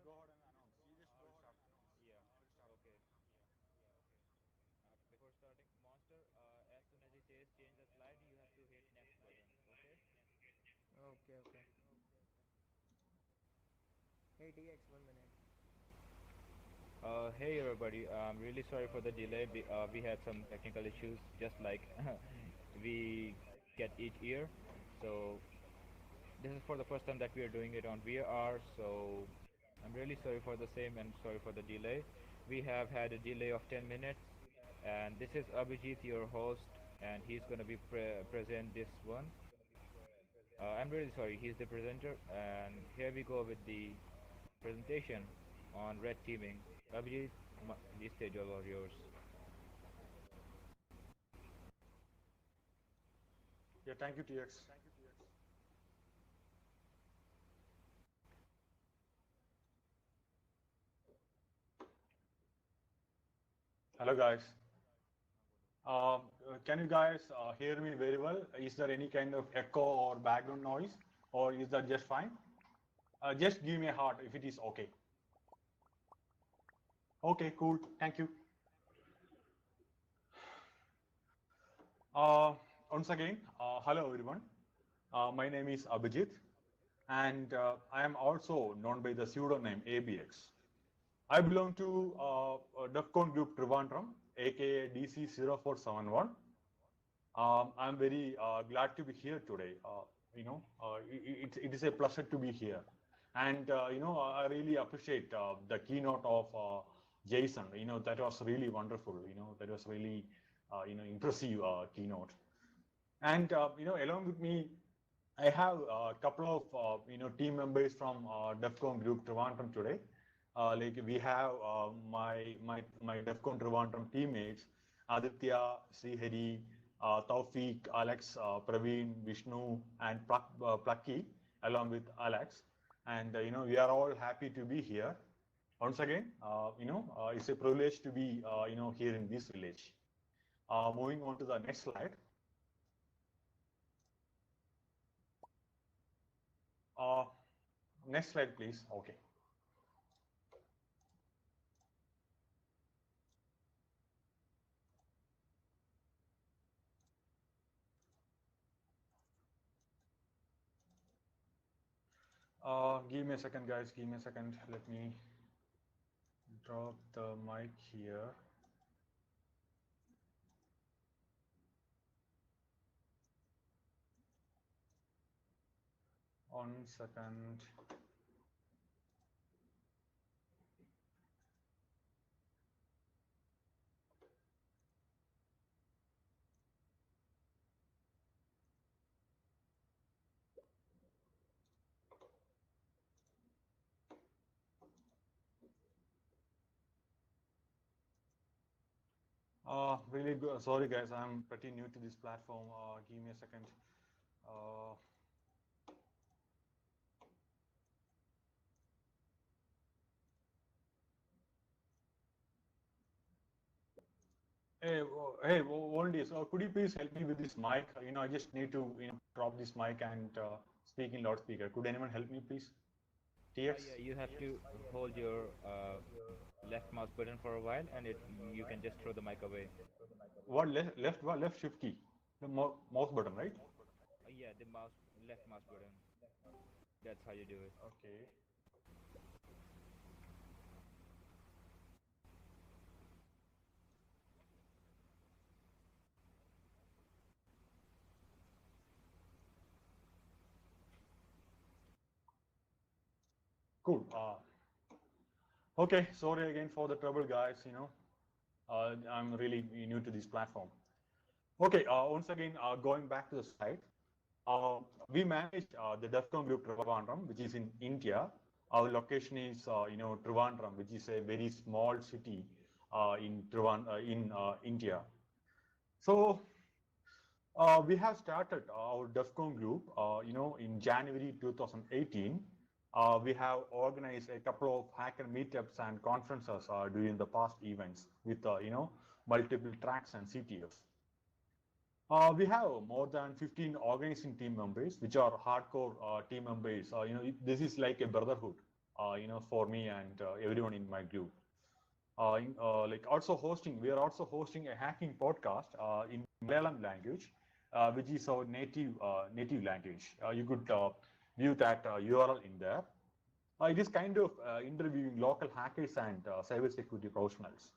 Yeah. Okay. Before starting, Monster, as soon as he says change the slide, you have to hit next button. Okay. Okay, okay. Hey DX, 1 minute. Hey everybody, I'm really sorry for the delay. We had some technical issues, just like we get each year. So this is for the first time that we are doing it on VAR. So I'm really sorry for the same and sorry for the delay. We have had a delay of 10 minutes, and this is Abhijit, your host, and he's gonna be present this one. I'm really sorry, he's the presenter, and here we go with the presentation on red teaming. Abhijit, the stage all are yours. Yeah, thank you, TX. Hello, guys. Can you guys hear me very well? Is there any kind of echo or background noise, or is that just fine? Just give me a heart if it is okay. Okay, cool. Thank you. Once again, hello everyone. My name is Abhijit, and I am also known by the pseudonym ABX. I belong to DEFCON Group Trivandrum, aka DC0471. I'm very glad to be here today. It is a pleasure to be here. And, I really appreciate the keynote of Jason. That was really wonderful. That was really, impressive keynote. And, along with me, I have a couple of, team members from DEFCON Group Trivandrum today. Like we have my DEFCON Trivandrum teammates, Aditya, Srihari, Taufik, Alex, Praveen, Vishnu, and Plucky, along with Alex. And, we are all happy to be here. Once again, it's a privilege to be, here in this village. Moving on to the next slide. Uh, Next slide, please. Okay. Give me a second, guys. Give me a second. Let me drop the mic here. 1 second. Really good. Sorry, guys. I'm pretty new to this platform. Give me a second. Uh, hey, Volunteers, could you please help me with this mic? I just need to, drop this mic and speak in loudspeaker. Could anyone help me, please? Yeah, TX? you have to hold your left mouse button for a while, and you can just throw the mic away. What left shift key? The mouse button, right? Yeah, the left mouse button. That's how you do it. Okay. Cool. Okay. Sorry again for the trouble, guys. I'm really new to this platform. Okay, once again, going back to the slide, we manage the DEFCON Group Trivandrum, which is in India. Our location is, Trivandrum, which is a very small city in India. So we have started our DEFCON group, in January 2018. We have organized a couple of hacker meetups and conferences during the past events with, multiple tracks and CTFs. We have more than 15 organizing team members, which are hardcore team members. This is like a brotherhood. for me and everyone in my group. We are also hosting a hacking podcast in Malayalam language, which is our native language. You could view that URL in there. It is kind of interviewing local hackers and cybersecurity professionals.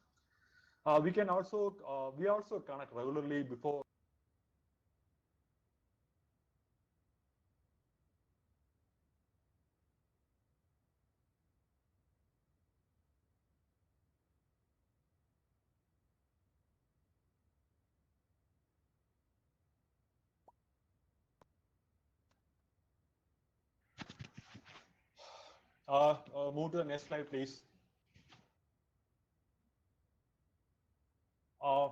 We also connect regularly before. Move to the next slide, please.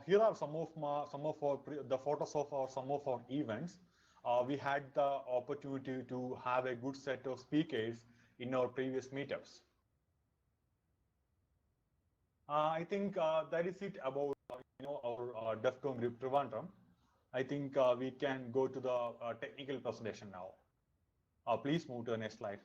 Here are the photos of some of our events. We had the opportunity to have a good set of speakers in our previous meetups. I think that is it about our DEFCON group Trivandrum. I think we can go to the technical presentation now. Please move to the next slide.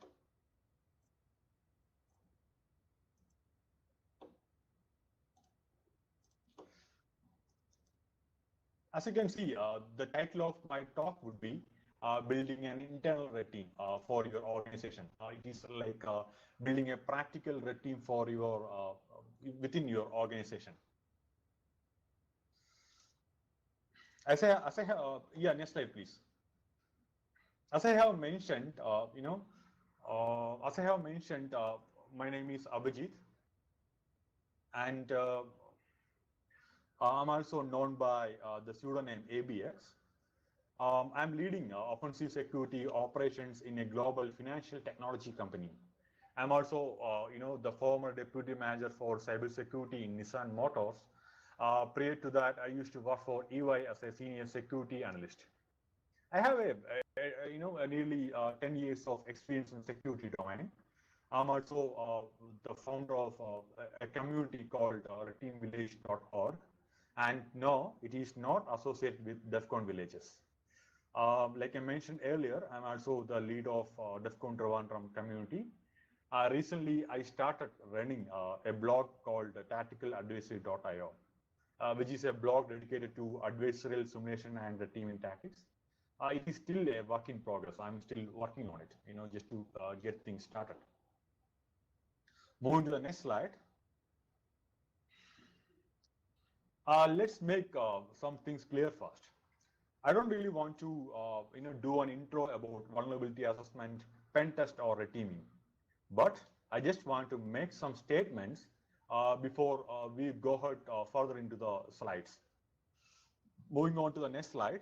As you can see, the title of my talk would be building an internal red team for your organization. It is like building a practical red team for your within your organization. Yeah, next slide, please. As I have mentioned, my name is Abhijit, and I'm also known by the pseudonym ABX. I'm leading offensive security operations in a global financial technology company. I'm also, the former deputy manager for cybersecurity in Nissan Motors. Prior to that, I used to work for EY as a senior security analyst. I have nearly 10 years of experience in security domain. I'm also the founder of a community called teamvillage.org. And no, it is not associated with DEFCON villages. Like I mentioned earlier, I'm also the lead of DEFCON Trivandrum community. Recently, I started running a blog called TacticalAdversary.io, which is a blog dedicated to adversarial simulation and the teaming tactics. It is still a work in progress. I'm still working on it, just to get things started. Moving to the next slide. Let's make some things clear first. I don't really want to do an intro about vulnerability assessment, pen test, or red teaming, but I just want to make some statements before we go ahead further into the slides. Moving on to the next slide.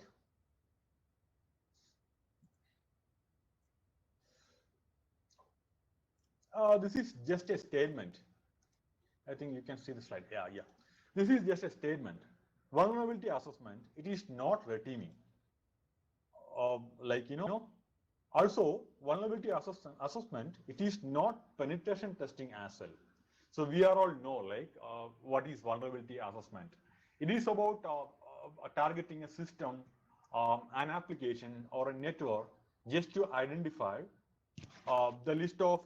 This is just a statement. I think you can see the slide. Yeah. This is just a statement. Vulnerability assessment, it is not red teaming. Also vulnerability assessment, it is not penetration testing as well. So we are all know what is vulnerability assessment. It is about targeting a system, an application, or a network just to identify the list of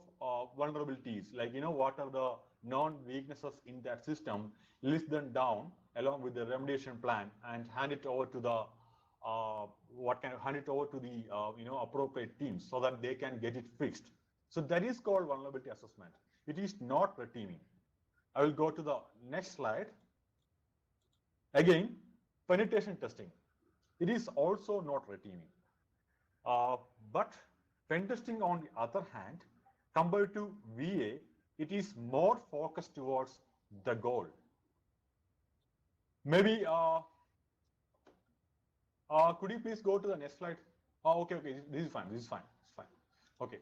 vulnerabilities, what are the known weaknesses in that system, list them down along with the remediation plan, and hand it over to the appropriate teams so that they can get it fixed. So that is called vulnerability assessment. It is not red teaming. I will go to the next slide. Again, penetration testing. It is also not red teaming. But pen testing, on the other hand, compared to VA, it is more focused towards the goal. Maybe, could you please go to the next slide? Okay, this is fine. Okay.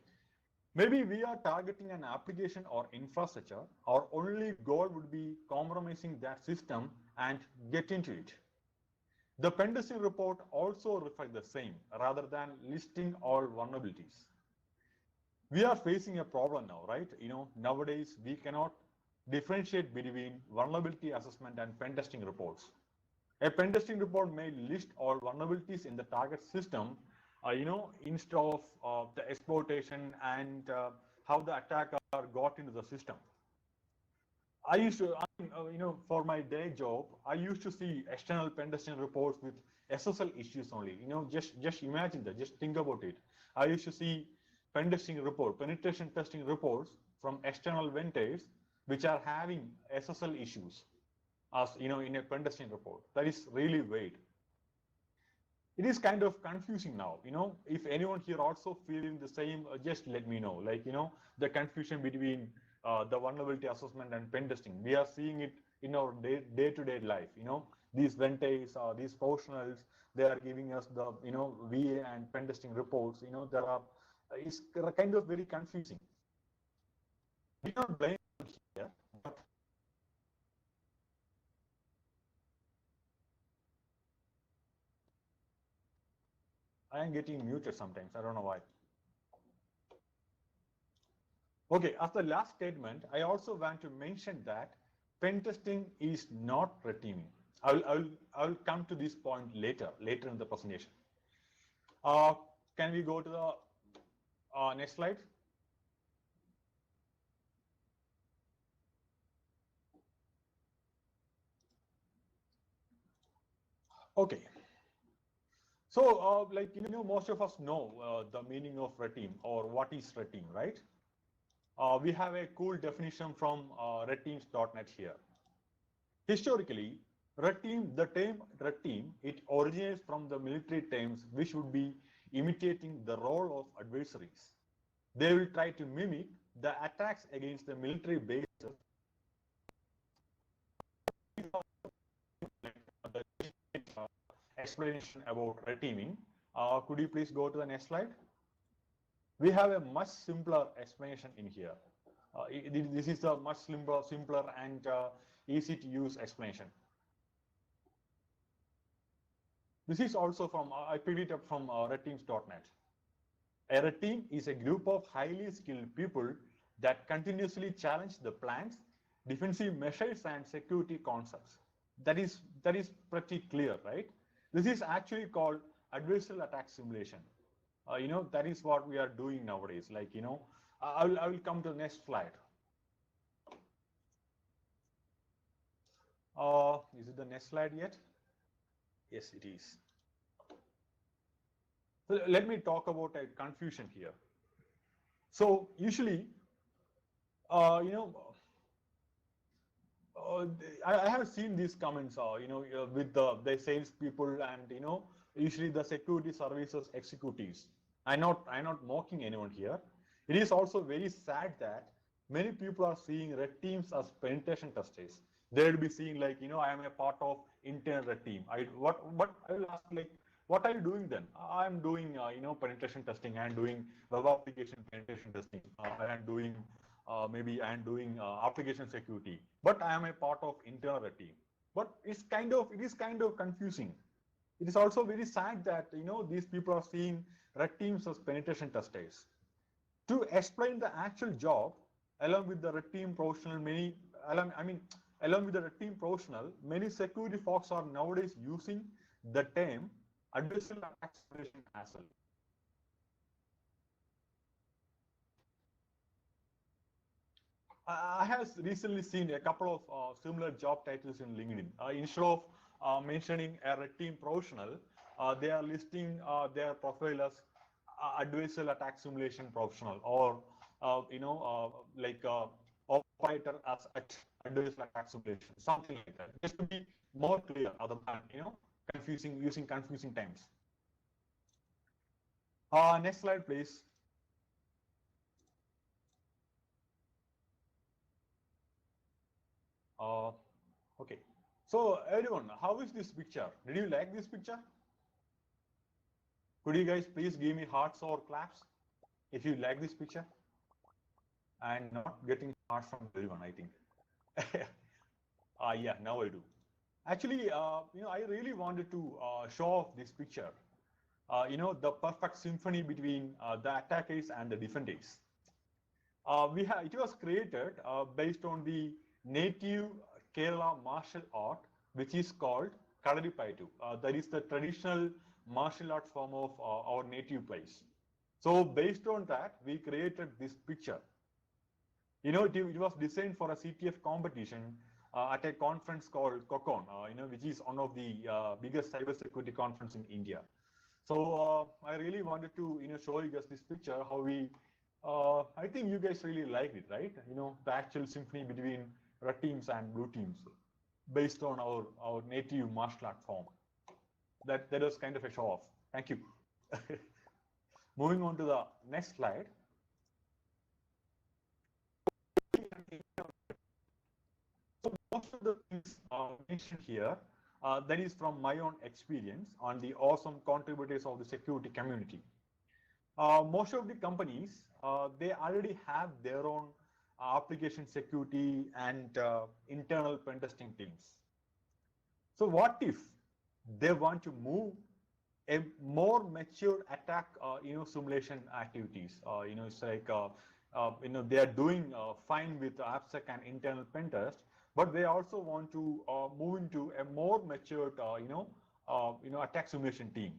Maybe we are targeting an application or infrastructure. Our only goal would be compromising that system and get into it. The pen testing report also reflects the same, rather than listing all vulnerabilities. We are facing a problem now, right? Nowadays we cannot differentiate between vulnerability assessment and pen testing reports. A pen testing report may list all vulnerabilities in the target system, instead of the exploitation and how the attacker got into the system. I used to, for my day job, I used to see external pen testing reports with SSL issues only. Just imagine that. Just think about it. I used to see penetration testing reports from external vendors which are having SSL issues, as in a pen testing report. That is really weird. It is kind of confusing now. If anyone here also feeling the same, just let me know. The confusion between the vulnerability assessment and pen testing. We are seeing it in our day-to-day life. These vendors, these professionals, they are giving us the VA and pen testing reports. It's kind of very confusing. We don't blame them here, but I am getting muted sometimes. I don't know why. Okay, as the last statement, I also want to mention that pen testing is not red teaming. I'll come to this point later in the presentation. Can we go to the next slide? Okay. So, most of us know the meaning of red team or what is red team, right? We have a cool definition from redteams.net here. Historically, the term red team, it originates from the military terms which would be imitating the role of adversaries. They will try to mimic the attacks against the military bases. Explanation about red teaming. Could you please go to the next slide? We have a much simpler explanation in here. This is a much simpler and easy to use explanation. This is also from, I picked it up from redteams.net. A red team is a group of highly skilled people that continuously challenge the plans, defensive measures, and security concepts. That is pretty clear, right? This is actually called adversarial attack simulation. That is what we are doing nowadays. I will come to the next slide. Is it the next slide yet? Yes, it is. So let me talk about a confusion here. So usually, I have seen these comments, with the sales people and usually the security services executives. I'm not mocking anyone here. It is also very sad that many people are seeing red teams as penetration testers. They will be seeing I am a part of internal red team. I will ask what are you doing then? I am doing penetration testing. I am doing web application penetration testing. I am doing maybe I am doing application security. But I am a part of internal red team. But it is kind of confusing. It is also very sad that these people are seeing red teams as penetration testers. To explain the actual job, along with the red team professional, many security folks are nowadays using the term adversarial attack simulation as well. I have recently seen a couple of similar job titles in LinkedIn. Instead of mentioning a red team professional, they are listing their profile as adversarial attack simulation professional, or operator as adversarial attack simulation, something like that, just to be more clear, other than using confusing terms. Next slide, please. Okay. So everyone, how is this picture? Did you like this picture? Could you guys please give me hearts or claps if you like this picture? And not getting hearts from everyone, I think. Yeah, now I do. Actually, I really wanted to show off this picture. The perfect symphony between the attackers and the defenders. It was created based on the native Kerala martial art, which is called Kalaripayattu. That is the traditional martial arts form of our native place. So based on that, we created this picture. It was designed for a CTF competition at a conference called COCON, which is one of the biggest cybersecurity conference in India. So I really wanted to, show you guys this picture, how I think you guys really liked it, right? The actual symphony between red teams and blue teams based on our native martial art form. That was kind of a show off. Thank you. Moving on to the next slide. So most of the things mentioned here, that is from my own experience on the awesome contributors of the security community. Most of the companies, they already have their own application security and internal pen testing teams. So what if they want to move a more mature attack, simulation activities? It's like, they are doing fine with AppSec and internal pen test, but they also want to move into a more matured, attack simulation team.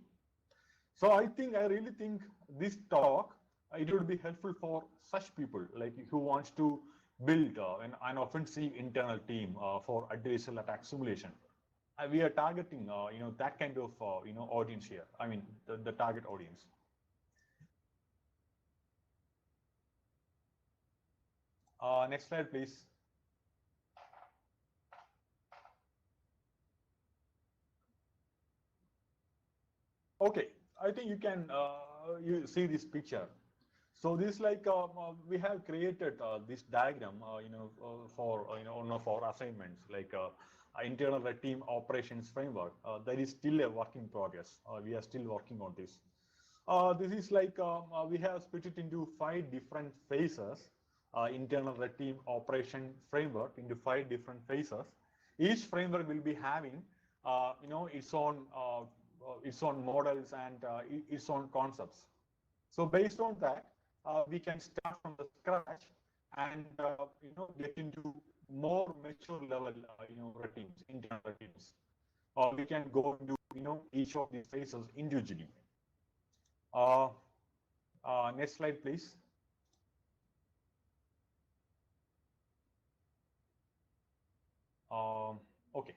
So I really think this talk, it would be helpful for such people like who wants to build an offensive internal team for adversarial attack simulation. We are targeting, that kind of, audience here. I mean, the target audience. Next slide, please. Okay, I think you can you see this picture. So this like we have created this diagram, for one of our assignments, like internal red team operations framework. That is still a work in progress. We are still working on this. This is like we have split it into 5 different phases. Internal red team operation framework into 5 different phases. Each framework will be having, its own models and its own concepts. So based on that, we can start from the scratch and get into more mature level, red teams, internal red teams. Or we can go into each of these phases individually. Next slide, please. Okay.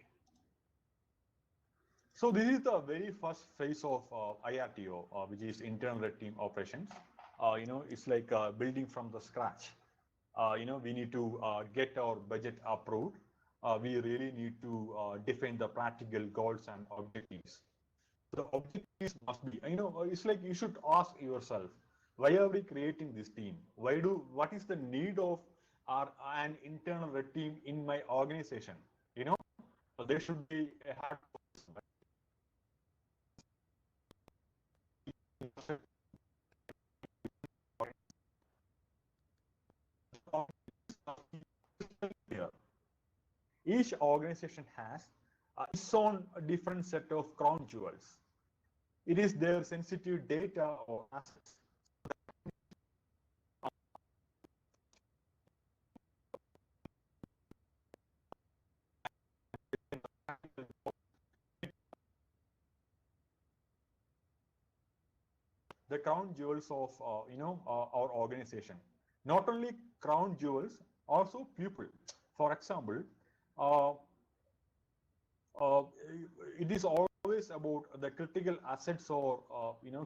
So this is the very first phase of IRTO, which is internal red team operations. It's like building from the scratch. We need to get our budget approved. We really need to define the practical goals and objectives. So the objectives must be, it's like you should ask yourself, why are we creating this team? What is the need of an internal red team in my organization? So there should be a hard here. Each organization has its own different set of crown jewels. It is their sensitive data or assets. The crown jewels of our organization. Not only crown jewels, also people. For example, it is always about the critical assets or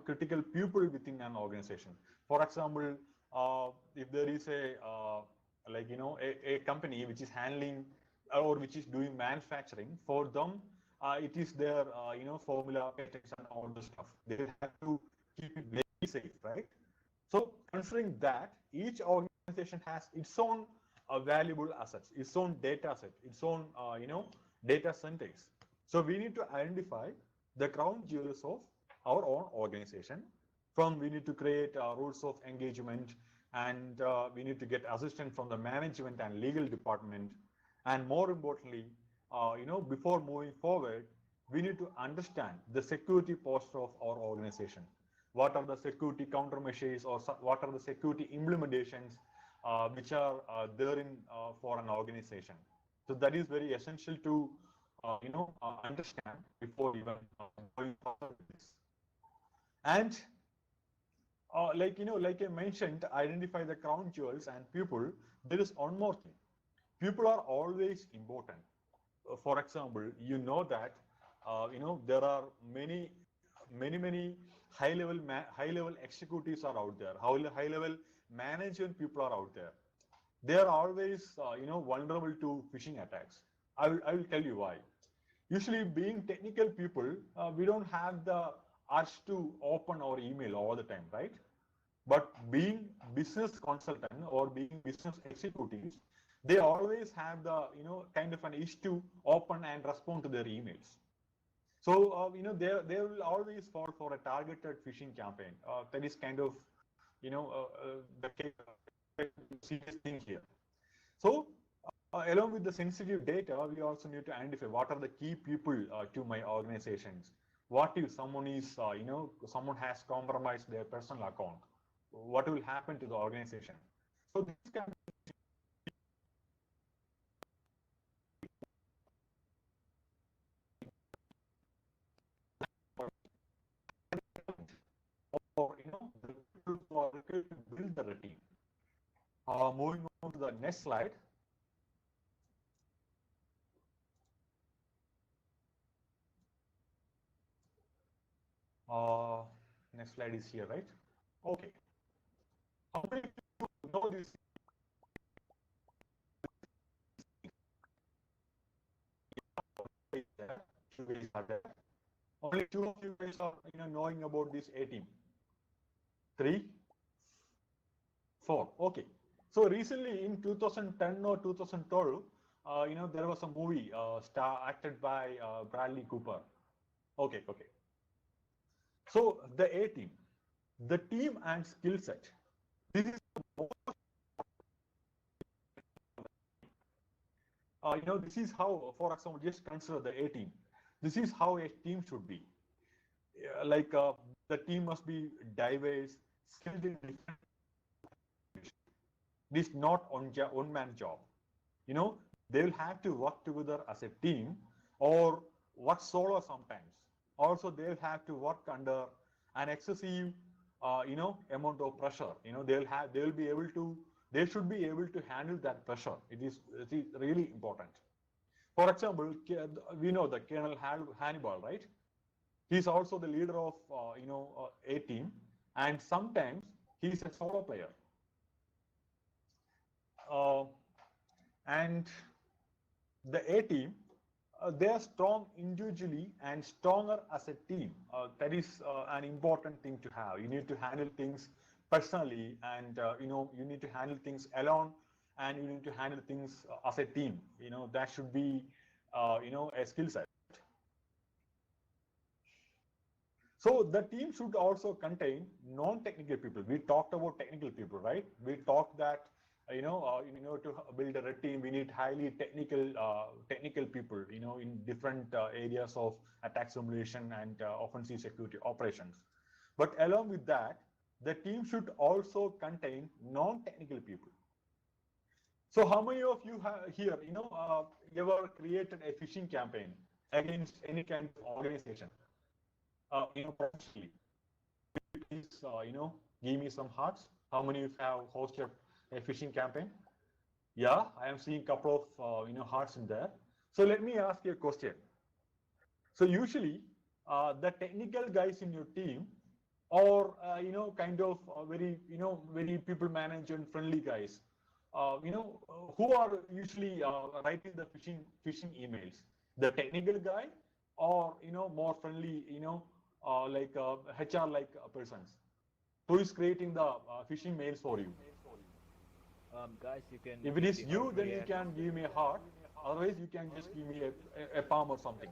critical people within an organization. For example, if there is a company which is handling or which is doing manufacturing, for them it is their formula patents and all the stuff. They have to keep it very safe, right? So considering that, each organization has its own valuable assets, its own data set, its own data centers. So we need to identify the crown jewels of our own organization. We need to create rules of engagement, and we need to get assistance from the management and legal department. And more importantly, before moving forward, we need to understand the security posture of our organization. What are the security countermeasures or what are the security implementations which are there for an organization? So that is very essential to understand before even going forward with this. And like I mentioned, identify the crown jewels and people. There is one more thing. People are always important. For example, you know that there are many high level executives are out there. High level management people are out there. They are always vulnerable to phishing attacks. I will tell you why. Usually, being technical people, we don't have the urge to open our email all the time, right? But being business consultant or being business executives, they always have the kind of an issue to open and respond to their emails. So they will always fall for a targeted phishing campaign. That is kind of the serious thing here. So along with the sensitive data, we also need to identify what are the key people to my organizations. What if someone is someone has compromised their personal account? What will happen to the organization? So this can or the people who are required to build the team. Moving on to the next slide. Next slide is here, right? Okay. How many people know this? Only two of you guys are knowing about this A team. 3, 4. Okay. So recently in 2010 or 2012, there was a movie acted by Bradley Cooper. Okay. So the A team, the team and skill set. This is this is how, for example, just consider the A team. This is how a team should be. The team must be diverse, skilled in different. This is not one man job. They will have to work together as a team or work solo sometimes. Also, they will have to work under an excessive amount of pressure. They should be able to handle that pressure. It is really important. For example, we know the Colonel Hannibal, right? He's also the leader of a team, and sometimes he's a solo player. And the A team, they are strong individually and stronger as a team. That is an important thing to have. You need to handle things personally, and you need to handle things alone, and you need to handle things as a team. That should be a skill set. So the team should also contain non-technical people. We talked about technical people, right? We talked that to build a red team, we need highly technical people, in different areas of attack simulation and offensive security operations. But along with that, the team should also contain non-technical people. So how many of you have here, ever created a phishing campaign against any kind of organization? Professionally. Please, give me some hearts. How many of you have hosted a phishing campaign? Yeah, I am seeing a couple of hearts in there. So let me ask you a question. So usually, the technical guys in your team, or kind of very people management friendly guys, who are usually writing the phishing emails? The technical guy, or more friendly, like HR like persons, who is creating the phishing mails for you? Guys, you can. If it is you, then you can give me a heart. Otherwise, you can just give me a palm or something.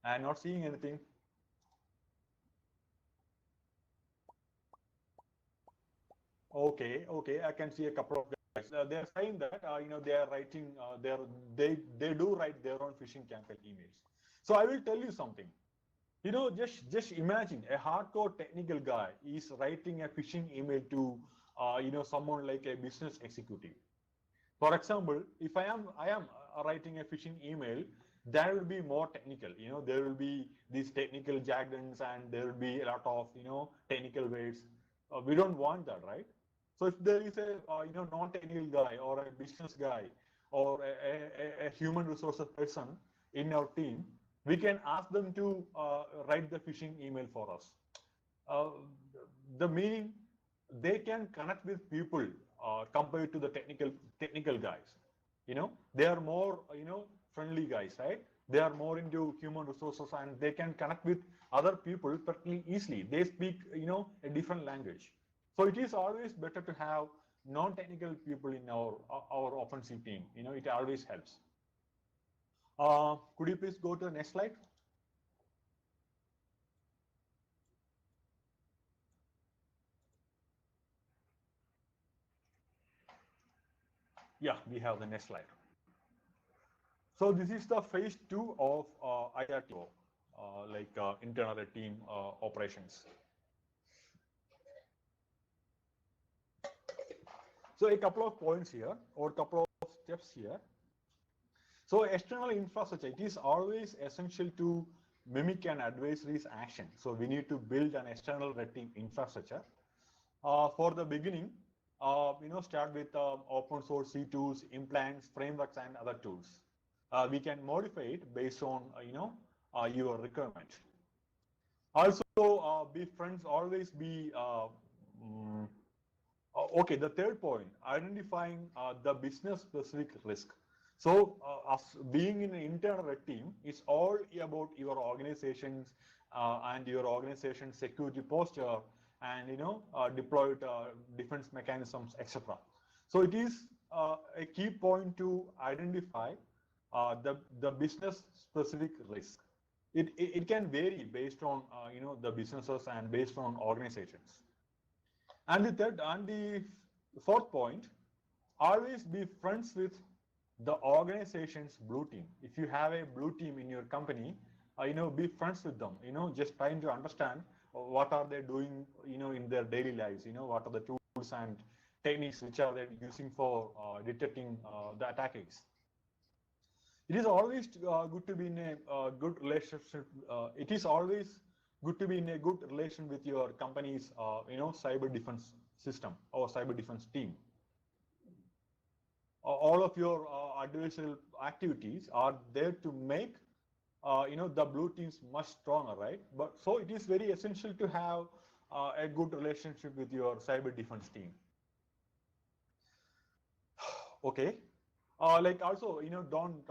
I'm not seeing anything. Okay, I can see a couple of guys. They are saying that they are writing they do write their own phishing campaign emails. So I will tell you something. Just imagine a hardcore technical guy is writing a phishing email to someone like a business executive. For example, if I am writing a phishing email that will be more technical. There will be these technical jargons and there will be a lot of, technical words. We don't want that, right? So if there is a, non-technical guy or a business guy or a human resources person in our team, we can ask them to write the phishing email for us. The meaning, they can connect with people compared to the technical guys. They are more, friendly guys, right? They are more into human resources and they can connect with other people pretty easily. They speak, a different language. So it is always better to have non-technical people in our offensive team. It always helps. Could you please go to the next slide? Yeah, we have the next slide. So this is the phase 2 of IRTOF, internal team operations. So a couple of points here, or a couple of steps here. So external infrastructure, it is always essential to mimic an adversary's action. So we need to build an external red team infrastructure. For the beginning, start with open source C tools, implants, frameworks, and other tools. We can modify it based on, your requirement. Also, be friends, always be, okay, the third point, identifying the business specific risk. So us being in an internal red team, it's all about your organizations and your organization's security posture and, deployed defense mechanisms, etc. So it is a key point to identify the business specific risk. It can vary based on, the businesses and based on organizations. And the fourth point, always be friends with the organization's blue team. If you have a blue team in your company, be friends with them. Just trying to understand what are they doing, in their daily lives. What are the tools and techniques which are they using for detecting the attackers. It is always good to be in a good relationship. It is always good to be in a good relation with your company's, cyber defense system or cyber defense team. All of your adversarial activities are there to make, the blue teams much stronger, right? But so it is very essential to have a good relationship with your cyber defense team. Okay. Also, don't,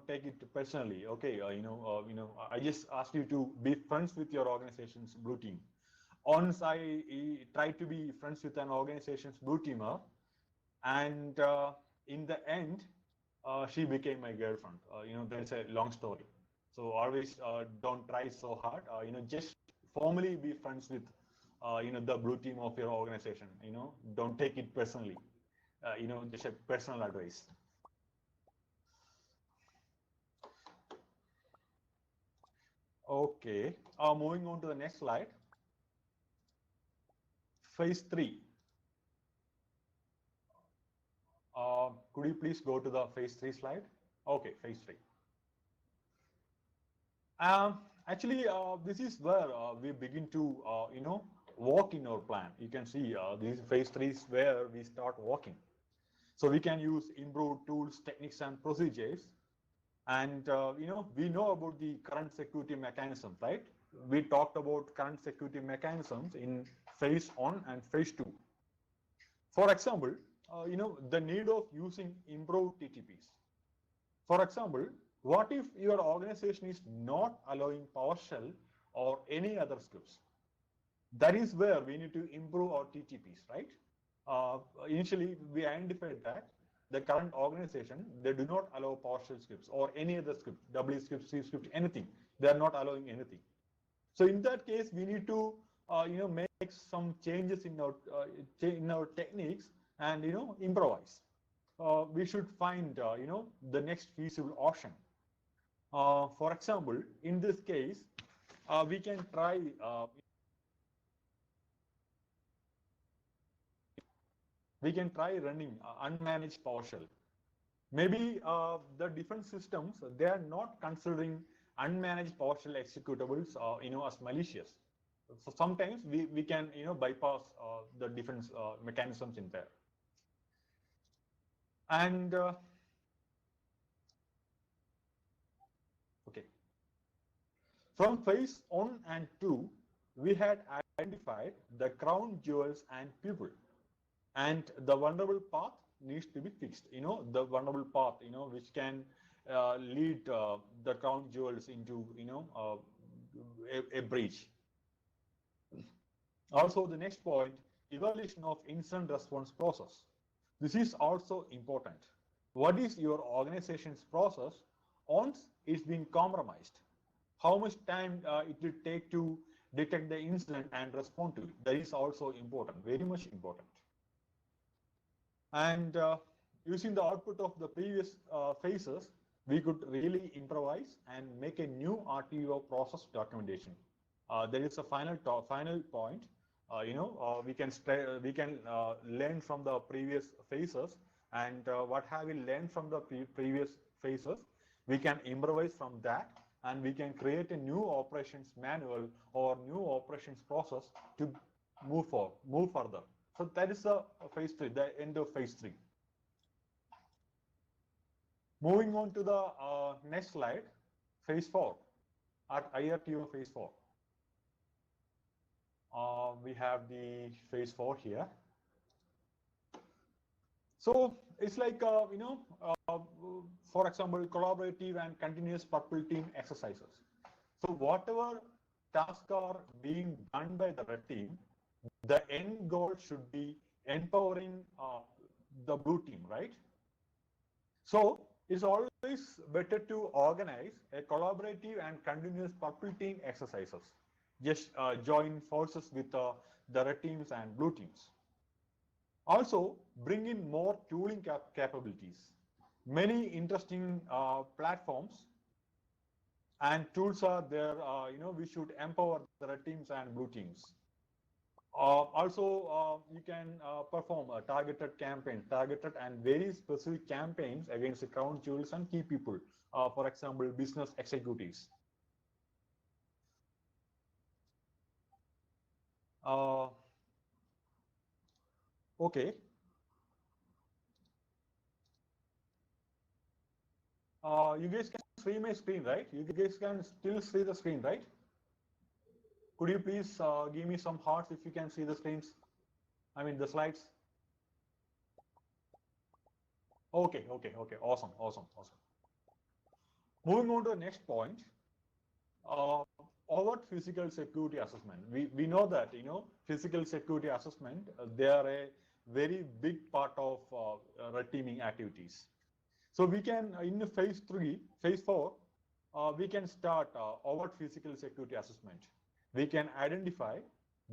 take it personally. Okay. I just asked you to be friends with your organization's blue team. Once I tried to be friends with an organization's blue teamer, and in the end, she became my girlfriend. That's a long story. So always don't try so hard. Just formally be friends with, the blue team of your organization. Don't take it personally. Just a personal advice. Okay, moving on to the next slide. Phase 3. Could you please go to the phase 3 slide? Okay, phase 3. Actually, this is where we begin to, walk in our plan. You can see this phase 3 is where we start walking. So we can use improved tools, techniques, and procedures. And, we know about the current security mechanisms, right? We talked about current security mechanisms in phase 1 and phase 2. For example, the need of using improved TTPs. For example, what if your organization is not allowing PowerShell or any other scripts? That is where we need to improve our TTPs, right? Initially, we identified that the current organization, they do not allow PowerShell scripts or any other script, W script, C script, anything. They are not allowing anything. So in that case, we need to, make some changes in our techniques and, improvise. We should find, the next feasible option. For example, in this case, we can try running unmanaged PowerShell. Maybe the defense systems, they are not considering unmanaged PowerShell executables, as malicious. So sometimes we can, bypass the defense mechanisms in there. And okay, from phase 1 and 2, we had identified the crown jewels and people, and the vulnerable path needs to be fixed. The vulnerable path, which can lead the crown jewels into, a breach. Also, the next point, evaluation of incident response process. This is also important. What is your organization's process once it's been compromised? How much time it will take to detect the incident and respond to it? That is also important, very much important. And using the output of the previous phases, we could really improvise and make a new RTO process documentation. There is a final point. We can learn from the previous phases, and what have we learned from the previous phases, we can improvise from that, and we can create a new operations manual or new operations process to move further. So that is the phase 3, the end of phase 3. Moving on to the next slide, phase 4, at IRTO phase 4. We have the phase 4 here. So it's like, for example, collaborative and continuous purple team exercises. So whatever tasks are being done by the red team, the end goal should be empowering the blue team, right? So it's always better to organize a collaborative and continuous purple team exercises. Just join forces with the red teams and blue teams. Also, bring in more tooling capabilities. Many interesting platforms and tools are there. We should empower the red teams and blue teams. Also, you can perform a targeted and very specific campaigns against the crown jewels and key people. For example, business executives. Okay. You guys can see my screen, right? You guys can still see the screen, right? Could you please give me some hearts if you can see the screens? I mean the slides. Okay. Awesome. Moving on to the next point. Overt physical security assessment. We know that physical security assessment, they are a very big part of red teaming activities. So we can in phase 4, we can start overt physical security assessment. We can identify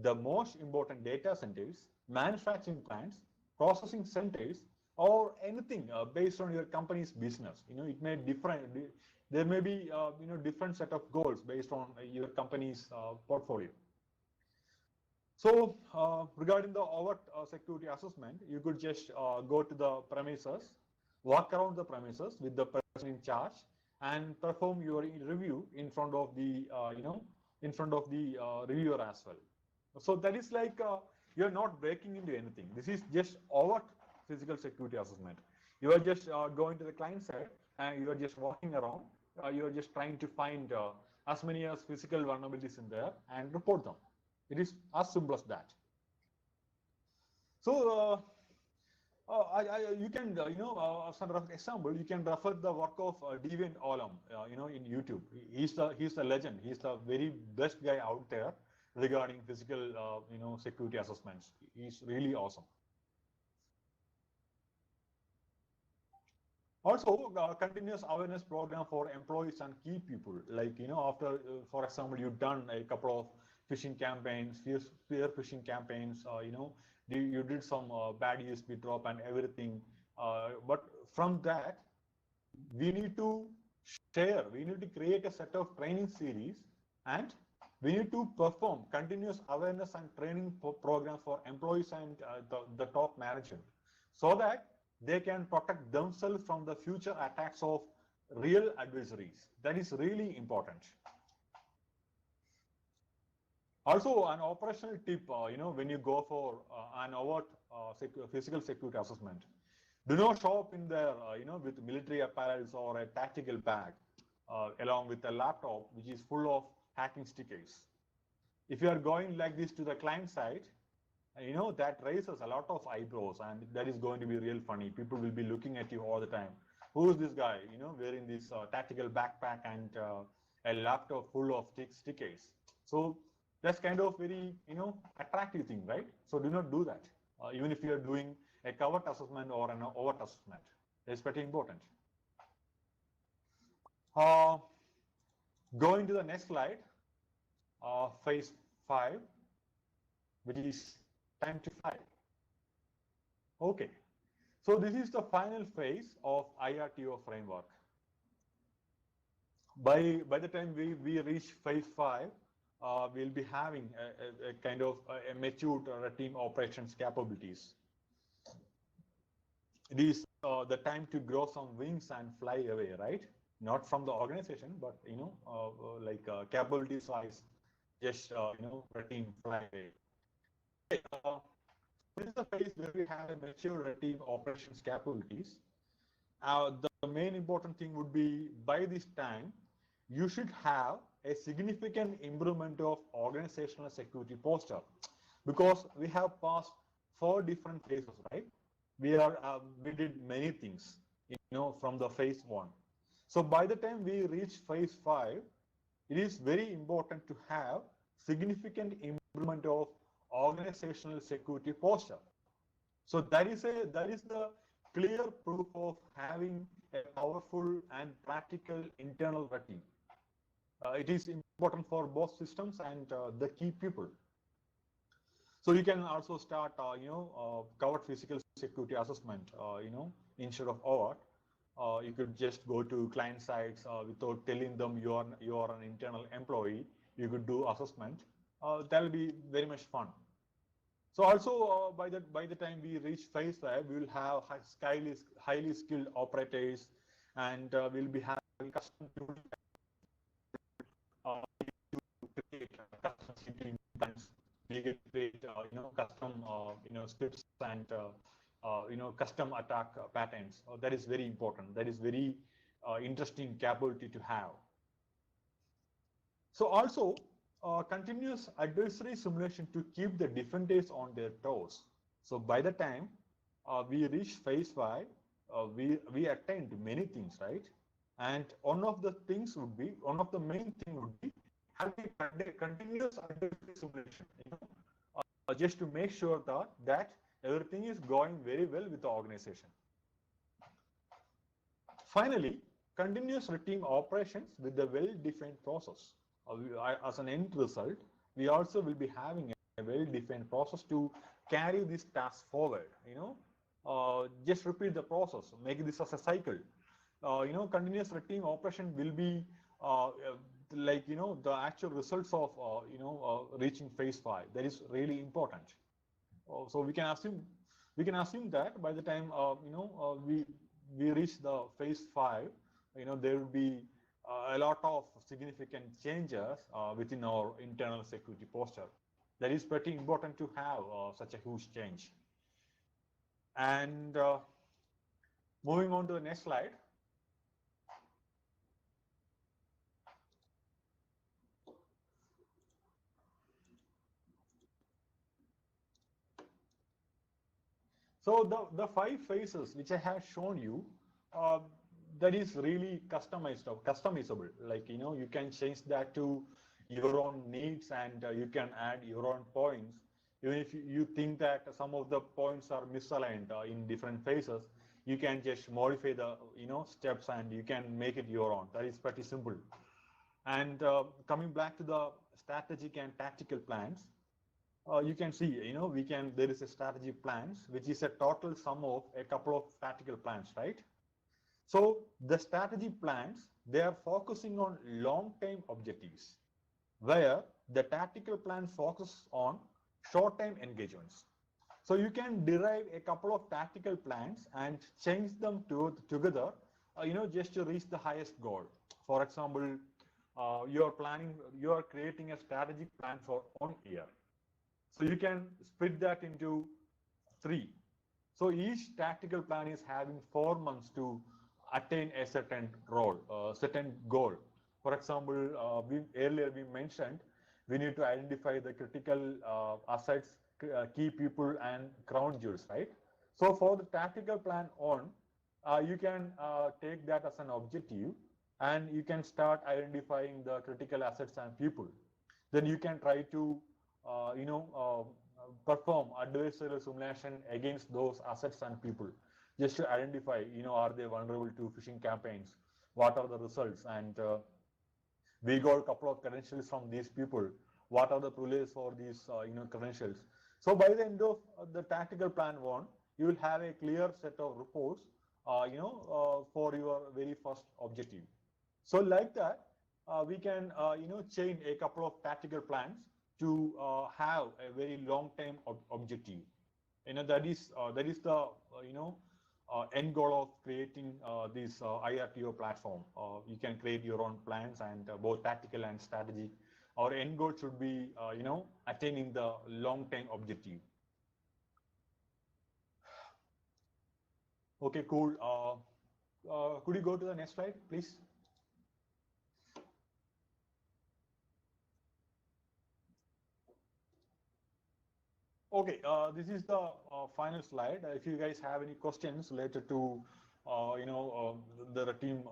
the most important data centers, manufacturing plants, processing centers, or anything based on your company's business. It may there may be different set of goals based on your company's portfolio. So regarding the overt security assessment, you could just go to the premises, walk around the premises with the person in charge, and perform your review in front of the reviewer as well. So that is like you're not breaking into anything. This is just overt physical security assessment. You are just going to the client side and you are just walking around. You are just trying to find as many as physical vulnerabilities in there and report them. It is as simple as that. So you can, as an example, you can refer the work of Deviant Olam, in YouTube. He's the legend. He's the very best guy out there regarding physical, security assessments. He's really awesome. Also, continuous awareness program for employees and key people. Like, after, for example, you've done a couple of phishing campaigns, spear phishing campaigns, you did some bad USB drop and everything. But from that, we need to create a set of training series, and we need to perform continuous awareness and training programs for employees and the top management, so that they can protect themselves from the future attacks of real adversaries. That is really important. Also, an operational tip, when you go for an overt physical security assessment, do not show up in there, with military apparels or a tactical bag, along with a laptop, which is full of hacking stickers. If you are going like this to the client side, that raises a lot of eyebrows, and that is going to be real funny. People will be looking at you all the time. Who is this guy, wearing this tactical backpack and a laptop full of stickers? So that's kind of very, attractive thing, right? So do not do that, even if you are doing a covert assessment or an overt assessment. It's pretty important. Going to the next slide, phase 5, which is time to fly. Okay, so this is the final phase of IRTOF framework. By the time we reach phase 5, we'll be having a kind of a matured team operations capabilities. It is the time to grow some wings and fly away, right? Not from the organization, but capabilities wise, just a team fly away. This is the phase where we have a mature team operations capabilities. The main important thing would be, by this time, you should have a significant improvement of organizational security posture, because we have passed 4 different phases, right? We did many things, from the phase 1. So by the time we reach phase 5, it is very important to have significant improvement of organizational security posture. So that is the clear proof of having a powerful and practical internal red team. It is important for both systems and the key people. So you can also start, covert physical security assessment, instead of overt. You could just go to client sites without telling them you are an internal employee. You could do assessment. That will be very much fun. So also by the time we reach phase 5, we will have highly skilled operators, and we'll be having custom create custom scripting plans. We can create custom scripts and custom attack patterns. That is very important. That is very interesting capability to have. So also continuous adversary simulation to keep the defenders on their toes. So by the time we reach phase 5, we attained many things, right? And one of the main thing would be having a continuous adversary simulation, just to make sure that everything is going very well with the organization. Finally, continuous routine operations with the well-defined process. As an end result, we also will be having a well-defined process to carry this task forward. Just repeat the process, make this as a cycle. Continuous routine operation will be the actual results of reaching phase 5. That is really important. So we can assume that by the time we reach the phase 5, there will be a lot of significant changes within our internal security posture. That is pretty important to have such a huge change. And moving on to the next slide. So the 5 phases which I have shown you, that is really customizable. Like, you can change that to your own needs, and you can add your own points. Even if you think that some of the points are misaligned in different phases, you can just modify the steps and you can make it your own. That is pretty simple. And coming back to the strategic and tactical plans, you can see, there is a strategy plans, which is a total sum of a couple of tactical plans, right? So the strategy plans, they are focusing on long-term objectives, where the tactical plan focuses on short-term engagements. So you can derive a couple of tactical plans and change them together, just to reach the highest goal. For example, you are creating a strategic plan for 1 year. So you can split that into 3. So each tactical plan is having 4 months to attain a certain certain goal. For example, earlier we mentioned we need to identify the critical assets, key people, and crown jewels, right? So for the tactical plan on, you can take that as an objective, and you can start identifying the critical assets and people. Then you can try to, perform adversarial simulation against those assets and people, just to identify, are they vulnerable to phishing campaigns? What are the results? And we got a couple of credentials from these people. What are the privileges for these, credentials? So by the end of the tactical plan 1, you will have a clear set of reports, for your very first objective. So like that, we can, chain a couple of tactical plans to have a very long-term objective. That is the, end goal of creating this IRTO platform. You can create your own plans, and both tactical and strategic. Our end goal should be, attaining the long-term objective. Okay, cool. Could you go to the next slide, please? Okay, this is the final slide. If you guys have any questions related to, the team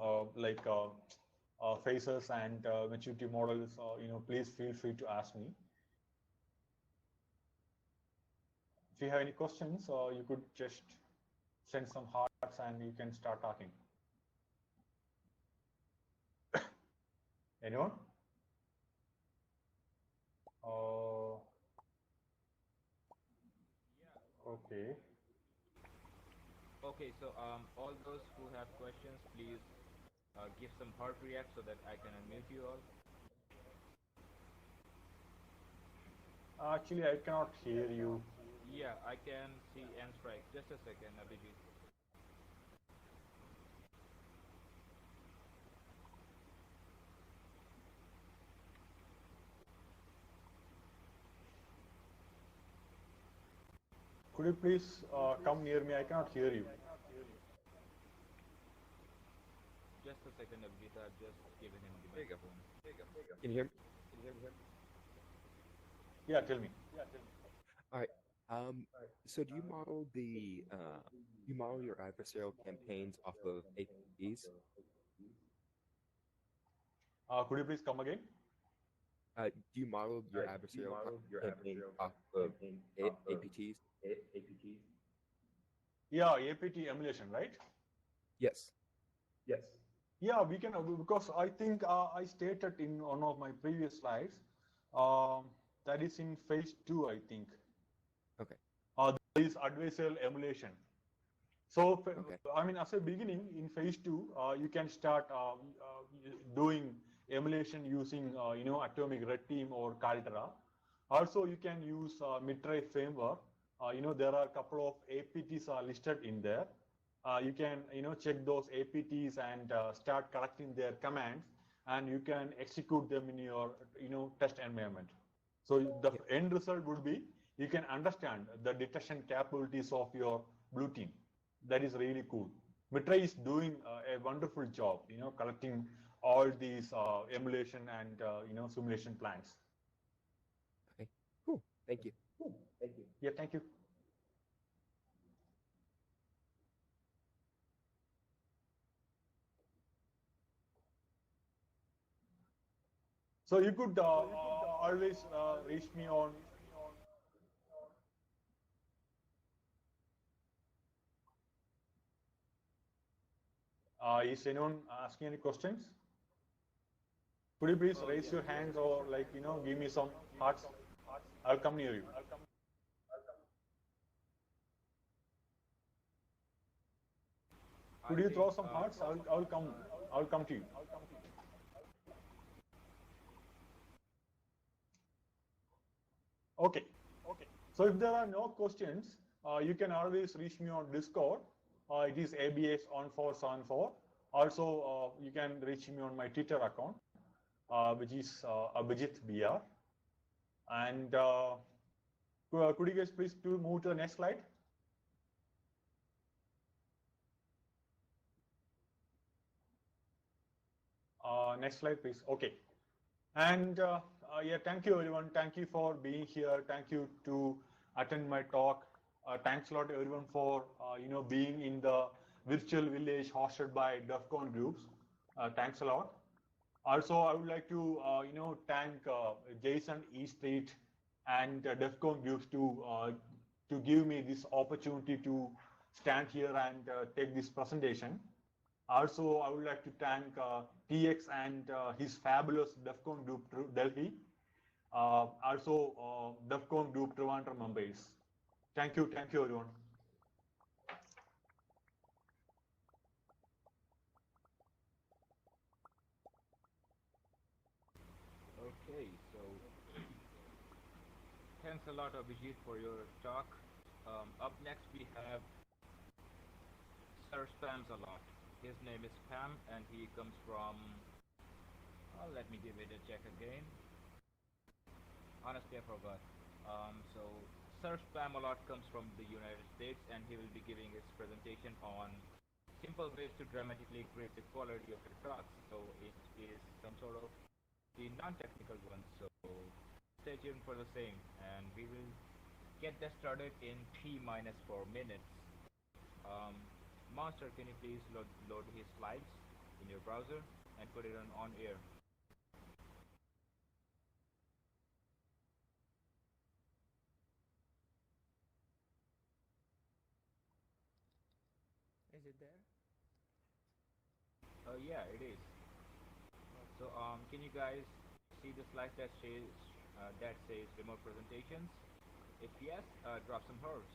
phases and maturity models, please feel free to ask me. If you have any questions, you could just send some hearts and you can start talking. Anyone? Okay. Okay, so all those who have questions, please give some heart react so that I can unmute you all. Actually, I cannot hear you. Yeah, I can see end strike. Just a second, Abhijit. Could you please come near me? I cannot hear you. Just a second, Abhijit. I've just given him the microphone. Can you hear me? Yeah, tell me. All right. So do you model your adversarial campaigns off of APTs? Could you please come again? Do you model your adversarial campaign off of APTs? Yeah, APT emulation, right? Yes. Yeah, we can, because I think I stated in one of my previous slides, that is in phase 2, I think. Okay. There is adversarial emulation. So, Okay. I mean, as a beginning in phase 2, you can start doing emulation using, Atomic Red Team or Caldera. Also, you can use Mitre framework. There are a couple of APTs are listed in there. You can, check those APTs and start collecting their commands, and you can execute them in your, test environment. So the end result would be you can understand the detection capabilities of your blue team. That is really cool. Mitre is doing a wonderful job, collecting all these emulation and simulation plans. Okay. Cool. Thank you. Yeah, thank you. So you could always reach me on. Is anyone asking any questions? Could you please raise your hands or give me some hearts? I'll come near you. Could you throw some hearts? I'll come to you. Okay. So if there are no questions, you can always reach me on Discord. It is ABX1474. Also, you can reach me on my Twitter account, which is AbhijitBR. And could you guys please move to the next slide? Next slide, please. Okay. And yeah, thank you, everyone. Thank you for being here. Thank you to attend my talk. Thanks a lot, everyone, for being in the virtual village hosted by DEFCON groups. Thanks a lot. Also, I would like to thank Jason E Street and DEFCON groups to give me this opportunity to stand here and take this presentation. Also, I would like to thank TX and his fabulous DEFCON group Delhi. Also, DEFCON group Trivandrum Mumbai. Thank you, everyone. Okay, so thanks a lot, Abhijit, for your talk. Up next, we have Sir Spams a lot. His name is Spam, and he comes from. Let me give it a check again. Honestly, I forgot. So Sir Spam a lot comes from the United States, and he will be giving his presentation on simple ways to dramatically increase the quality of your talks. So it is some sort of the non-technical one. So stay tuned for the same, and we will get that started in T-4 minutes. Monster, can you please load his slides in your browser and put it on air? Is it there? Yeah, it is. So can you guys see the slide that says remote presentations? If yes, drop some hearts.